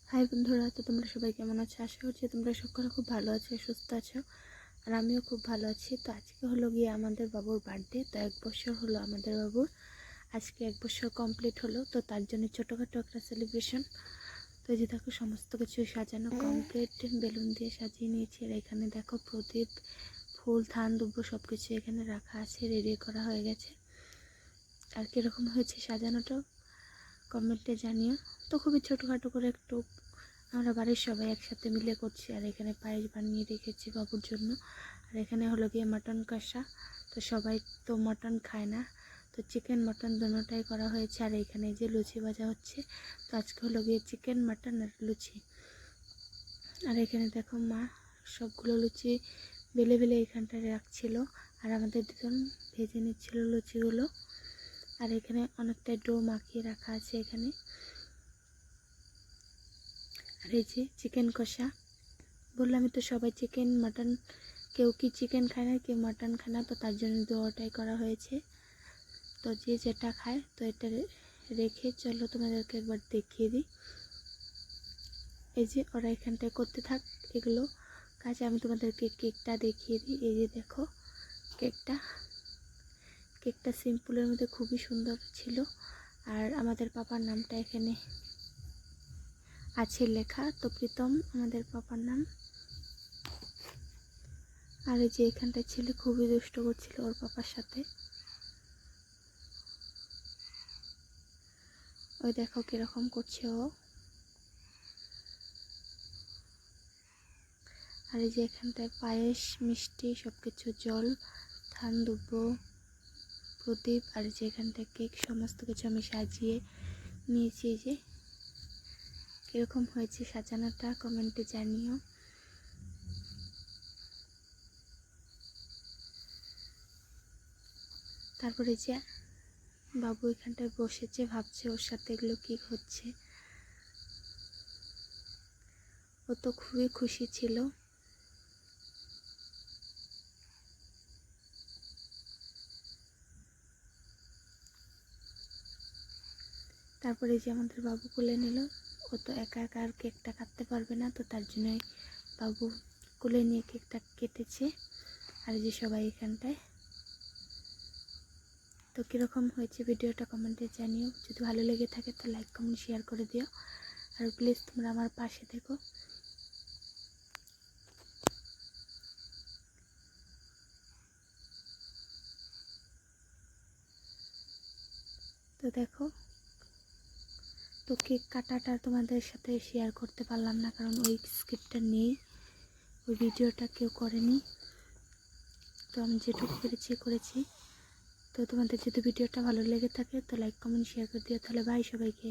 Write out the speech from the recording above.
High বন্ধুরা, তো তোমরা সবাই কেমন আছো? আশা করছি তোমরা সকলে খুব ভালো আছো, সুস্থ আছো। আর আমিও খুব ভালো আছি। তো আজকে হলো গিয়ে আমাদের বাবুর বার্থডে। তো 1 বছর হলো আমাদের বাবুর, আজকে 1 বছর কমপ্লিট হলো। তো তার জন্য ছোটোখাটো একটা সেলিব্রেশন। তো এই যে দেখো সমস্ত কিছু সাজানো কমপ্লিট, বেলুন দিয়ে সাজিয়ে নিয়েছি। আর এখানে দেখো প্রদীপ, ফুল, ধান, দুব্বো সব কিছু এখানে রাখা আছে, রেডি করা হয়ে গেছে। আর কীরকম হয়েছে সাজানোটাও কমেন্টে জানিও। তো খুবই ছোটোখাটো করে একটু আমরা বাড়ির সবাই একসাথে মিলে করছি। আর এখানে পায়েস বানিয়ে রেখেছি বাবুর জন্য। আর এখানে হলো গিয়ে মাটন কষা। তো সবাই তো মাটন খায় না, তো চিকেন মাটন দুটোটাই করা হয়েছে। আর এখানে যে লুচি ভাজা হচ্ছে, তো আজকে হলো গিয়ে চিকেন মাটন আর লুচি। আর এখানে দেখো মা সবগুলো লুচি বেলে বেলে এখানটায় রাখছিল, আর আমাদের দুজন ভেজে নিচ্ছিল লুচিগুলো। আর এখানে অনেকটা ডো মাখিয়ে রাখা আছে এখানে। আর এই যে চিকেন কষা, বললামই তো সবাই চিকেন মাটন, কেউ কি চিকেন খায় না, কেউ মাটন খায় না, তো তার জন্য দুটোটাই করা হয়েছে। তো যে যেটা খায় তো এটা রেখে চলো তোমাদেরকে একবার দেখিয়ে দিই। এই যে ওরা এখানটায় করতে থাক এগুলো কাজ, আমি তোমাদেরকে কেকটা দেখিয়ে দিই। এই যে দেখো কেকটা সিম্পলের মধ্যে খুবই সুন্দর ছিল। আর আমাদের পাপার নামটা এখানে আছে লেখা, তো প্রীতম আমাদের পাপার নাম। আর এই যে এখানটায় ছেলে খুবই দুষ্ট করছিল ওর পাপার সাথে, ওই দেখো কিরকম করছে ও। আর এই যে এখানটায় পায়েস, মিষ্টি সব কিছু, জল, ধান, দুব্বো, প্রদীপ, আর যে এখানটায় কেক, সমস্ত কিছু আমি সাজিয়ে নিয়েছি। এই যে কীরকম হয়েছে সাজানোটা কমেন্টে জানিও। তারপরে যে বাবু এখানটায় বসেছে, ভাবছে ওর সাথে এগুলো কী হচ্ছে। ও তো খুবই খুশি ছিল। তারপরে যে আমাদের বাবু কোলে নিল। ও তো একা একা আর কেকটা কাটতে পারবে না, তো তার জন্যই বাবু কোলে নিয়ে কেকটা কেটেছে। আর যে সবাই এখানটায়, তো কীরকম হয়েছে ভিডিওটা কমেন্টে জানিও। যদি ভালো লেগে থাকে তো লাইক, কমেন্ট, শেয়ার করে দিও। আর প্লিজ তোমরা আমার পাশে থেকো। তো দেখো, তো কেক কাটাটা তোমাদের সাথে শেয়ার করতে পারলাম না, কারণ ওই স্ক্রিপ্টটা নেই, ওই ভিডিওটা কেউ করেনি। তো আমি যেটুকু পেরেছি করেছি। তো তোমাদের যদি ভিডিওটা ভালো লেগে থাকে তো লাইক, কমেন্ট, শেয়ার করে দিও। তাহলে বাই সবাইকে।